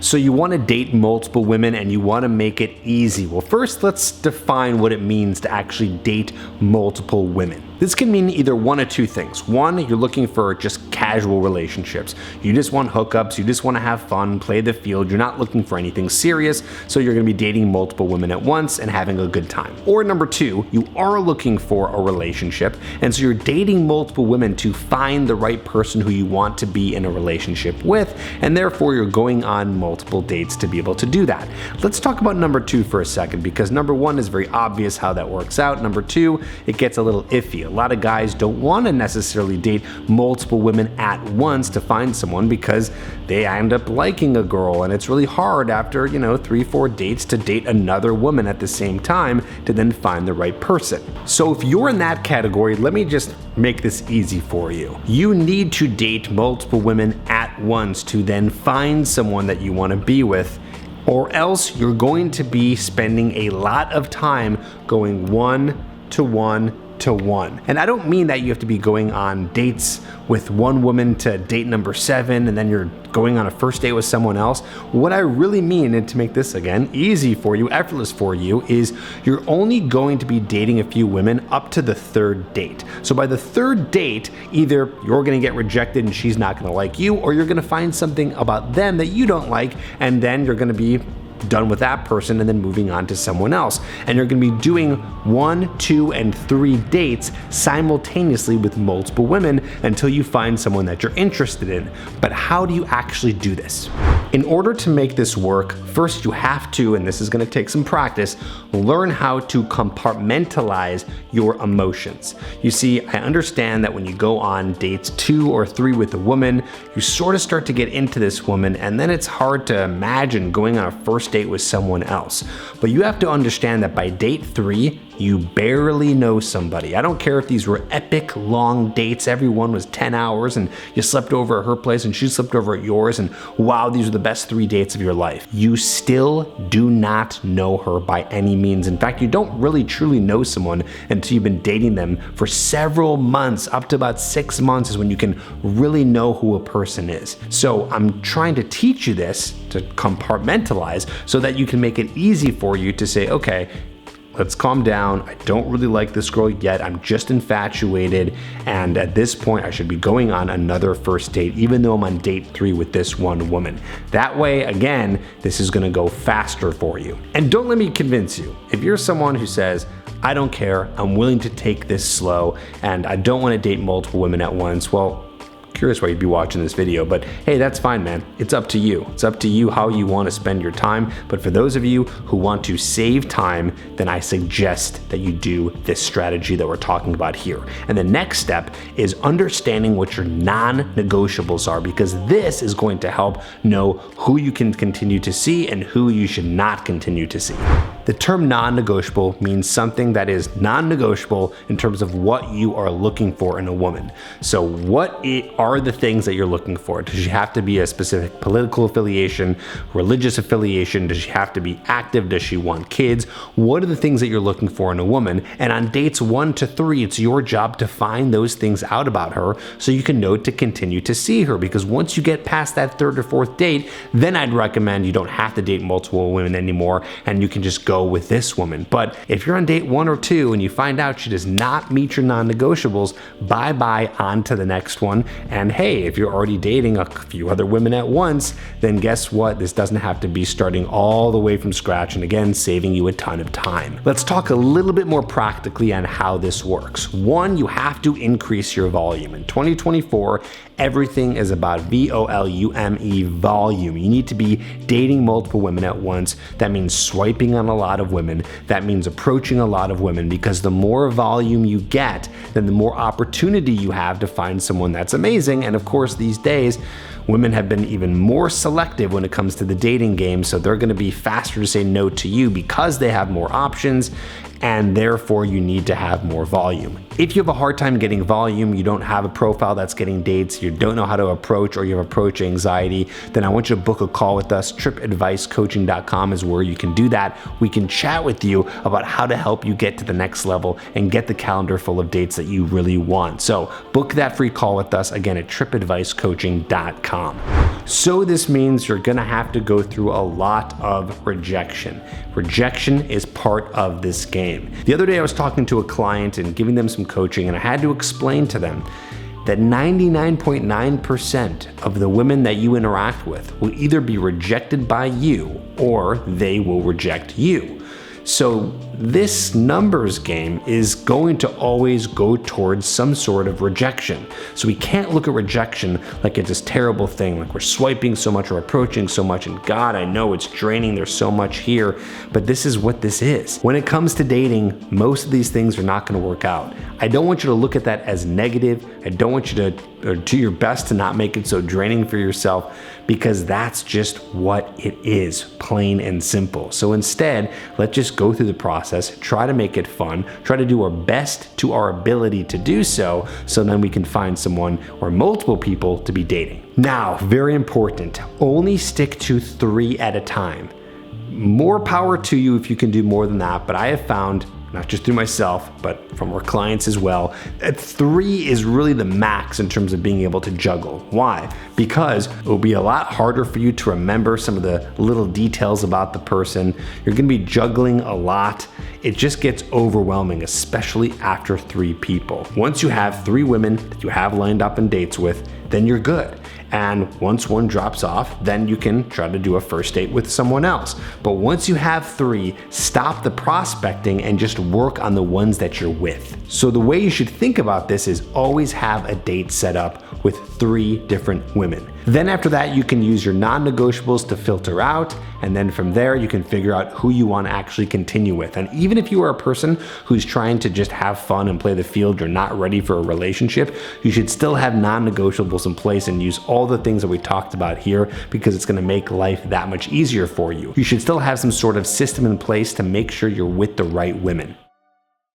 So you want to date multiple women and you want to make it easy. Well, first let's define what it means to actually date multiple women. This can mean either one of two things. One, you're looking for just casual relationships. You just want hookups, you just want to have fun, play the field, you're not looking for anything serious, so you're going to be dating multiple women at once and having a good time. Or number two, you are looking for a relationship, and so you're dating multiple women to find the right person who you want to be in a relationship with, and therefore you're going on multiple dates to be able to do that. Let's talk about number two for a second, because number one is very obvious how that works out. Number two, it gets a little iffy. A lot of guys don't want to necessarily date multiple women at once to find someone because they end up liking a girl, and it's really hard after 3-4 dates to date another woman at the same time to then find the right person. So if you're in that category, let me just make this easy for you. You need to date multiple women at once to then find someone that you want to be with, or else you're going to be spending a lot of time going one to one to one. And I don't mean that you have to be going on dates with one woman to date number 7 and then you're going on a first date with someone else. What I really mean, and to make this again easy for you, effortless for you, is you're only going to be dating a few women up to the 3rd date. So by the 3rd date, either you're going to get rejected and she's not going to like you, or you're going to find something about them that you don't like, and then you're going to be done with that person and then moving on to someone else. And you're going to be doing 1, 2, and 3 dates simultaneously with multiple women until you find someone that you're interested in. But how do you actually do this? In order to make this work, first you have to, and this is going to take some practice, learn how to compartmentalize your emotions. You see, I understand that when you go on dates 2 or 3 with a woman, you sort of start to get into this woman, and then it's hard to imagine going on a first date with someone else. But you have to understand that by date 3, you barely know somebody. I don't care if these were epic long dates, everyone was 10 hours and you slept over at her place and she slept over at yours, and wow, these are the best 3 dates of your life. You still do not know her by any means. In fact, you don't really truly know someone until you've been dating them for several months. Up to about 6 months is when you can really know who a person is. So I'm trying to teach you this, to compartmentalize, so that you can make it easy for you to say, okay, let's calm down. I don't really like this girl yet. I'm just infatuated. And at this point, I should be going on another first date, even though I'm on date 3 with this one woman. That way, again, this is gonna go faster for you. And don't let me convince you. If you're someone who says, I don't care, I'm willing to take this slow, and I don't wanna date multiple women at once, well, curious why you'd be watching this video, but hey, that's fine, man. It's up to you. It's up to you how you want to spend your time. But for those of you who want to save time, then I suggest that you do this strategy that we're talking about here. And the next step is understanding what your non-negotiables are, because this is going to help know who you can continue to see and who you should not continue to see. The term non-negotiable means something that is non-negotiable in terms of what you are looking for in a woman. So what are the things that you're looking for? Does she have to be a specific political affiliation, religious affiliation? Does she have to be active? Does she want kids? What are the things that you're looking for in a woman? And on dates 1 to 3, it's your job to find those things out about her so you can know to continue to see her. Because once you get past that 3rd or 4th date, then I'd recommend you don't have to date multiple women anymore and you can just go with this woman. But if you're on date 1 or 2 and you find out she does not meet your non-negotiables, bye-bye, on to the next one. And hey, if you're already dating a few other women at once, then guess what? This doesn't have to be starting all the way from scratch, and again, saving you a ton of time. Let's talk a little bit more practically on how this works. 1, you have to increase your volume. In 2024, everything is about volume, volume. You need to be dating multiple women at once. That means swiping on a lot of women. That means approaching a lot of women, because the more volume you get, then the more opportunity you have to find someone that's amazing. And of course, these days, women have been even more selective when it comes to the dating game, so they're going to be faster to say no to you because they have more options. and therefore you need to have more volume. If you have a hard time getting volume, you don't have a profile that's getting dates, you don't know how to approach, or you have approach anxiety, then I want you to book a call with us. tripadvicecoaching.com is where you can do that. We can chat with you about how to help you get to the next level and get the calendar full of dates that you really want. So book that free call with us again at tripadvicecoaching.com. So this means you're gonna have to go through a lot of rejection. Rejection is part of this game. The other day I was talking to a client and giving them some coaching, and I had to explain to them that 99.9% of the women that you interact with will either be rejected by you or they will reject you. So this numbers game is going to always go towards some sort of rejection. So we can't look at rejection like it's this terrible thing, like we're swiping so much or approaching so much, and God, I know it's draining, there's so much here, but this is what this is. When it comes to dating, most of these things are not gonna work out. I don't want you to look at that as negative. I don't want you to do your best to not make it so draining for yourself, because that's just what it is, plain and simple. So instead, let's just go through the process, try to make it fun, try to do our best to our ability to do so, so then we can find someone or multiple people to be dating. Now, very important, only stick to 3 at a time. More power to you if you can do more than that, but I have found, not just through myself, but from our clients as well, that 3 is really the max in terms of being able to juggle. Why? Because it will be a lot harder for you to remember some of the little details about the person. You're gonna be juggling a lot. It just gets overwhelming, especially after 3 people. Once you have 3 women that you have lined up in dates with, then you're good. And once one drops off, then you can try to do a first date with someone else. But once you have 3, stop the prospecting and just work on the ones that you're with. So the way you should think about this is always have a date set up with 3 different women. Then after that, you can use your non-negotiables to filter out, and then from there you can figure out who you want to actually continue with. And even if you are a person who's trying to just have fun and play the field, you're not ready for a relationship, you should still have non-negotiables in place and use all the things that we talked about here, because it's going to make life that much easier for you. You should still have some sort of system in place to make sure you're with the right women.